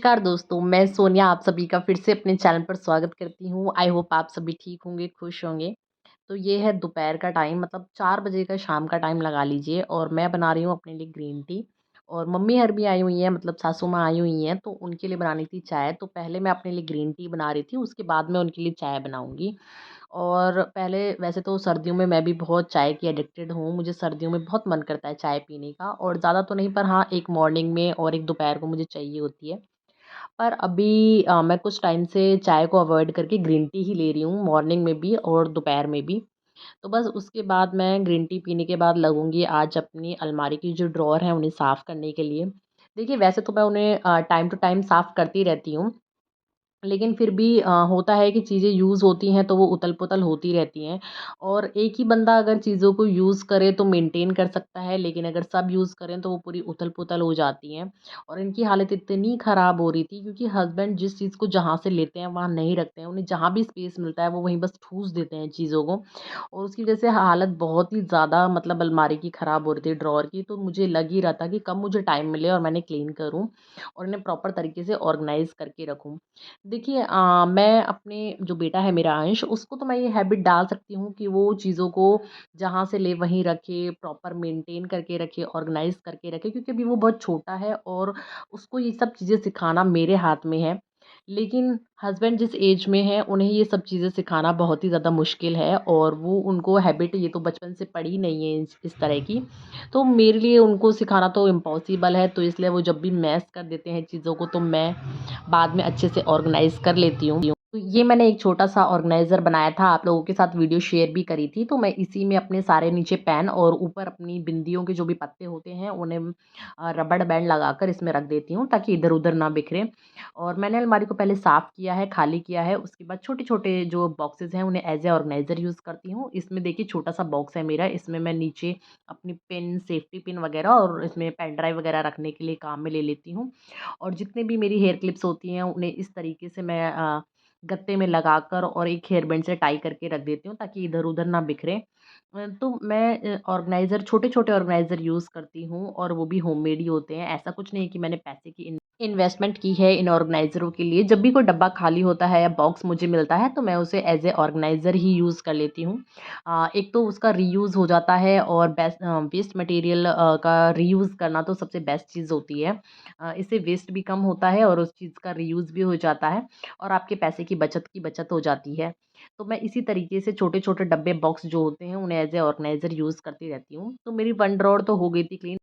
नमस्कार दोस्तों, मैं सोनिया आप सभी का फिर से अपने चैनल पर स्वागत करती हूँ। आई होप आप सभी ठीक होंगे, खुश होंगे। तो ये है दोपहर का टाइम मतलब 4 बजे का शाम का टाइम लगा लीजिए और मैं बना रही हूँ अपने लिए ग्रीन टी और मम्मी हर भी आई हुई हैं मतलब सासू माँ आई हुई हैं तो उनके लिए बनानी थी चाय। तो पहले मैं अपने लिए ग्रीन टी बना रही थी, उसके बाद मैं उनके लिए चाय बनाऊँगी। और पहले वैसे तो सर्दियों में मैं भी बहुत चाय की एडिक्टेड हूँ, मुझे सर्दियों में बहुत मन करता है चाय पीने का और ज़्यादा तो नहीं पर हाँ, एक मॉर्निंग में और एक दोपहर को मुझे चाहिए होती है। पर अभी मैं कुछ टाइम से चाय को अवॉइड करके ग्रीन टी ही ले रही हूँ मॉर्निंग में भी और दोपहर में भी। तो बस उसके बाद मैं ग्रीन टी पीने के बाद लगूँगी आज अपनी अलमारी की जो ड्रॉअर हैं उन्हें साफ़ करने के लिए। देखिए वैसे तो मैं उन्हें टाइम टू टाइम साफ़ करती रहती हूँ। लेकिन फिर भी होता है कि चीज़ें यूज़ होती हैं तो वो उथल-पुथल होती रहती हैं और एक ही बंदा अगर चीज़ों को यूज़ करे तो मेंटेन कर सकता है, लेकिन अगर सब यूज़ करें तो वो पूरी उथल-पुथल हो जाती हैं। और इनकी हालत इतनी ख़राब हो रही थी क्योंकि हस्बैंड जिस चीज़ को जहाँ से लेते हैं वहाँ नहीं रखते हैं। उन्हें जहाँ भी स्पेस मिलता है वो वहीं बस ठूँस देते हैं चीज़ों को और उसकी वजह से हालत बहुत ही ज़्यादा मतलब अलमारी की ख़राब हो रही थी, ड्रॉअर की। तो मुझे लग ही रहा था कि कब मुझे टाइम मिले और मैंने क्लीन करूँ और इन्हें प्रॉपर तरीके से ऑर्गनाइज़ करके रखूँ। देखिए मैं अपने जो बेटा है मेरा अंश, उसको तो मैं ये हैबिट डाल सकती हूँ कि वो चीज़ों को जहाँ से ले वहीं रखे, प्रॉपर मेंटेन करके रखे, ऑर्गनाइज़ करके रखे क्योंकि अभी वो बहुत छोटा है और उसको ये सब चीज़ें सिखाना मेरे हाथ में है। लेकिन हस्बैंड जिस एज में हैं, उन्हें ये सब चीज़ें सिखाना बहुत ही ज़्यादा मुश्किल है और वो उनको हैबिट ये तो बचपन से पड़ी नहीं है इस तरह की। तो मेरे लिए उनको सिखाना तो इम्पॉसिबल है, तो इसलिए वो जब भी मैस कर देते हैं चीज़ों को तो मैं बाद में अच्छे से ऑर्गनाइज़ कर लेती हूँ। तो ये मैंने एक छोटा-सा ऑर्गनाइज़र बनाया था, आप लोगों के साथ वीडियो शेयर भी करी थी, तो मैं इसी में अपने सारे नीचे पेन और ऊपर अपनी बिंदियों के जो भी पत्ते होते हैं, उन्हें रबड़ बैंड लगाकर इसमें रख देती हूँ ताकि इधर-उधर ना बिखरे। और मैंने अलमारी को पहले साफ़ किया है, खाली किया है, उसके बाद छोटे-छोटे जो बॉक्सेज़ हैं, उन्हें एज़ ए ऑर्गनाइज़र यूज़ करती हूँ। इसमें देखिए छोटा-सा बॉक्स है मेरा, इसमें मैं नीचे अपनी पिन, सेफ्टी पिन वगैरह और इसमें पेन ड्राइव वगैरह रखने के लिए काम में ले लेती हूँ। और जितने भी मेरी हेयर क्लिप्स होती हैं उन्हें इस तरीके से मैं गत्ते में लगाकर और एक हेयर बैंड से टाई करके रख देती हूँ ताकि इधर-उधर ना बिखरे। तो मैं ऑर्गनाइज़र छोटे-छोटे ऑर्गनाइज़र यूज़ करती हूँ और वो भी होममेड ही होते हैं। ऐसा कुछ नहीं है कि मैंने पैसे की इन्वेस्टमेंट की है इन ऑर्गनाइज़रों के लिए। जब भी कोई डब्बा खाली होता है या बॉक्स मुझे मिलता है तो मैं उसे as a organiser he use कर लेती हूँ। एक तो उसका रीयूज़ हो जाता है और वेस्ट मटीरियल का रीयूज़ करना तो सबसे बेस्ट चीज़ होती है। इससे वेस्ट भी कम होता है और उस चीज़ का रीयूज़ भी हो जाता है और आपके पैसे की बचत हो जाती है। तो मैं इसी तरीके से छोटे-छोटे डब्बे बॉक्स जो होते हैं उन्हें एज़ ए ऑर्गनाइज़र यूज़ करती रहती हूँ। तो मेरी 1 ड्रॉअर तो हो गई थी क्लीन।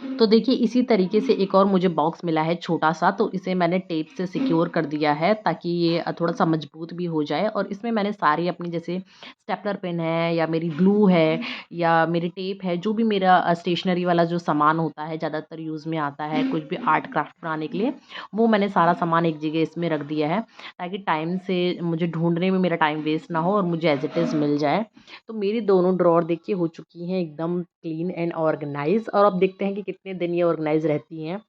तो देखिए इसी तरीके से एक और मुझे बॉक्स मिला है छोटा-सा, तो इसे मैंने टेप से सिक्योर कर दिया है ताकि ये थोड़ा-सा मजबूत भी हो जाए और इसमें मैंने सारी अपनी जैसे स्टेपलर पिन है या मेरी ग्लू है या मेरी टेप है, जो भी मेरा स्टेशनरी वाला जो सामान होता है, ज़्यादातर यूज़ में आता है, कुछ भी आर्ट क्राफ्ट बनाने के लिए, वो मैंने सारा सामान एक जगह इसमें रख दिया है ताकि टाइम से मुझे ढूँढने में मेरा टाइम वेस्ट ना हो और मुझे एज़ इट इज़ मिल जाए। तो मेरी दोनों ड्रॉअर देखिए हो चुकी हैं एकदम क्लीन एंड ऑर्गेनाइज़ और अब देखते हैं कि कितने दिन ये ऑर्गेनाइज़ रहती हैं।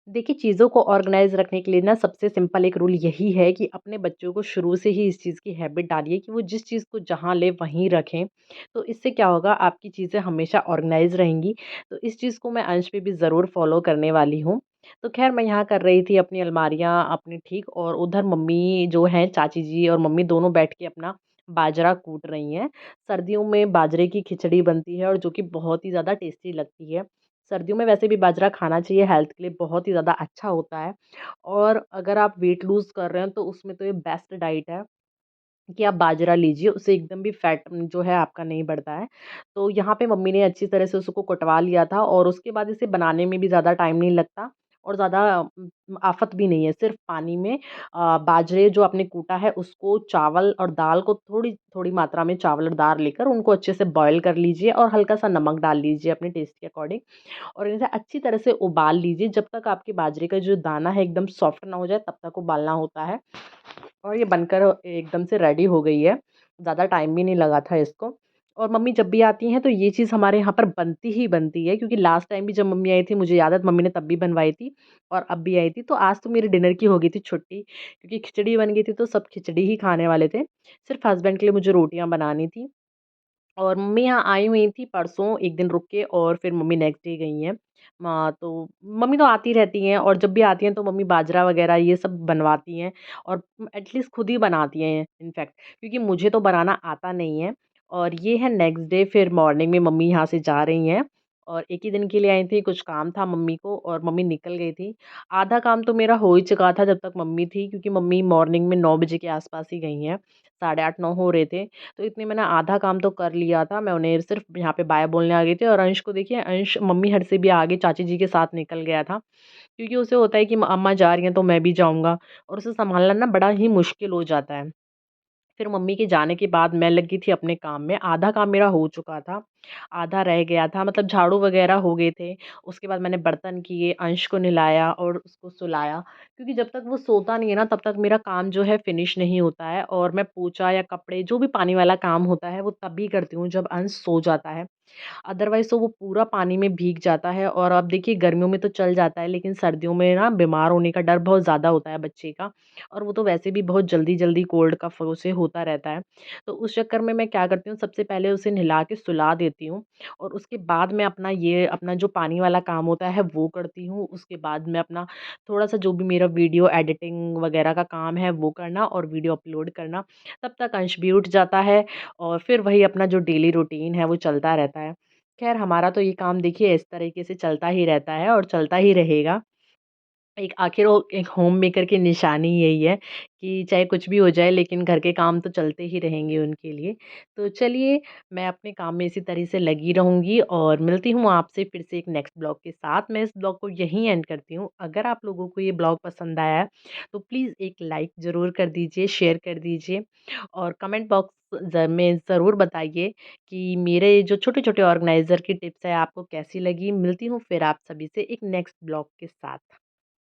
देखिए चीज़ों को ऑर्गेनाइज़ रखने के लिए ना सबसे सिंपल एक रूल यही है कि अपने बच्चों को शुरू से ही इस चीज़ की हैबिट डालिए कि वो जिस चीज़ को जहाँ ले वहीं रखें। तो इससे क्या होगा आपकी चीज़ें हमेशा ऑर्गेनाइज़ रहेंगी। तो इस चीज़ को मैं अंश पे भी ज़रूर फ़ॉलो करने वाली हूँ। तो ख़ैर मैं यहाँ कर रही थी अपनी अलमारियाँ अपनी ठीक और उधर मम्मी जो हैं चाची जी और मम्मी दोनों बैठ के अपना बाजरा कूट रही हैं। सर्दियों में बाजरे की खिचड़ी बनती है और जो कि बहुत ही ज़्यादा टेस्टी लगती है। सर्दियों में वैसे भी बाजरा खाना चाहिए, हेल्थ के लिए बहुत ही ज़्यादा अच्छा होता है और अगर आप वेट लूज़ कर रहे हैं तो उसमें तो ये बेस्ट डाइट है कि आप बाजरा लीजिए, उससे एकदम भी फैट जो है आपका नहीं बढ़ता है। तो यहाँ पे मम्मी ने अच्छी तरह से उसको कटवा लिया था और उसके बाद इसे बनाने में भी ज़्यादा टाइम नहीं लगता और ज़्यादा आफ़त भी नहीं है। सिर्फ़ पानी में बाजरे जो आपने कूटा है उसको चावल और दाल को थोड़ी-थोड़ी मात्रा में चावल और दाल लेकर उनको अच्छे से बॉयल कर लीजिए और हल्का-सा नमक डाल लीजिए अपने टेस्ट के अकॉर्डिंग और इसे अच्छी तरह से उबाल लीजिए जब तक आपके बाजरे का जो दाना है एकदम सॉफ्ट ना हो जाए तब तक उबालना होता है। और ये बनकर एकदम से रेडी हो गई है। ज़्यादा टाइम भी नहीं लगा था इसको। और मम्मी जब भी आती हैं तो ये चीज़ हमारे यहाँ पर बनती ही बनती है क्योंकि लास्ट टाइम भी जब मम्मी आई थी मुझे याद है मम्मी ने तब भी बनवाई थी और अब भी आई थी। तो आज तो मेरे डिनर की हो गई थी छुट्टी क्योंकि खिचड़ी बन गई थी तो सब खिचड़ी ही खाने वाले थे। सिर्फ़ हस्बैंड के लिए मुझे रोटियाँ बनानी थी। और मम्मी यहाँ आई हुई थी परसों 1 दिन रुक के और फिर मम्मी नेक्स्ट डे गई हैं। तो मम्मी तो आती रहती हैं और जब भी आती हैं तो मम्मी बाजरा वग़ैरह ये सब बनवाती हैं और एटलीस्ट खुद ही बनाती हैं इनफैक्ट, क्योंकि मुझे तो बनाना आता नहीं है। और ये है नेक्स्ट डे फिर मॉर्निंग में मम्मी यहाँ से जा रही हैं और एक ही दिन के लिए आई थी, कुछ काम था मम्मी को और मम्मी निकल गई थी। आधा काम तो मेरा हो ही चुका था जब तक मम्मी थी, क्योंकि मम्मी मॉर्निंग में 9 बजे के आस-पास ही गई हैं, साढ़े 8 9 हो रहे थे। तो इतने मैंने आधा काम तो कर लिया था, मैं उन्हें सिर्फ़ यहाँ पे बाय बोलने आ गई थी और अंश को देखिए, अंश मम्मी हट से भी आगे चाची जी के साथ निकल गया था, क्योंकि उसे होता है कि अम्मा जा रही हैं तो मैं भी जाऊँगा और उसे सँभालना ना बड़ा ही मुश्किल हो जाता है। फिर मम्मी के जाने के बाद मैं लगी थी अपने काम में, आधा काम मेरा हो चुका था, आधा रह गया था, मतलब झाड़ू वगैरह हो गए थे। उसके बाद मैंने बर्तन किए, अंश को नहलाया और उसको सुलाया, क्योंकि जब तक वो सोता नहीं है ना तब तक मेरा काम जो है फ़िनिश नहीं होता है और मैं पोछा या कपड़े जो भी पानी वाला काम होता है वो तभी करती हूँ जब अंश सो जाता है। अदरवाइज़ तो वो पूरा पानी में भीग जाता है और अब देखिए गर्मियों में तो चल जाता है, लेकिन सर्दियों में ना बीमार होने का डर बहुत ज़्यादा होता है बच्चे का और वो तो वैसे भी बहुत जल्दी-जल्दी कोल्ड कफ़ उसे होता रहता है। तो उस चक्कर में मैं क्या करती हूँ, सबसे पहले उसे नहला के सुला देती हूँ और उसके बाद मैं अपना जो पानी वाला काम होता है वो करती हूँ। उसके बाद मैं अपना थोड़ा-सा जो भी मेरा वीडियो एडिटिंग वग़ैरह का काम है वो करना और वीडियो अपलोड करना। तब तक अंश भी उठ जाता है और फिर वही अपना जो डेली रूटीन है वो चलता रहता है। ख़ैर हमारा तो ये काम देखिए इस तरीके से चलता ही रहता है और चलता ही रहेगा। एक आखिर वो एक होम मेकर की निशानी यही है कि चाहे कुछ भी हो जाए लेकिन घर के काम तो चलते ही रहेंगे उनके लिए। तो चलिए, मैं अपने काम में इसी तरह से लगी रहूँगी और मिलती हूँ आपसे फिर से एक नेक्स्ट ब्लॉग के साथ। मैं इस ब्लॉग को यहीं एंड करती हूँ। अगर आप लोगों को ये ब्लॉग पसंद आया है तो प्लीज़ एक लाइक ज़रूर कर दीजिए, शेयर कर दीजिए और कमेंट बॉक्स में ज़रूर बताइए कि मेरे जो छोटे-छोटे ऑर्गेनाइज़र की टिप्स हैं आपको कैसी लगी। मिलती हूँ फिर आप सभी से एक नेक्स्ट ब्लॉग के साथ।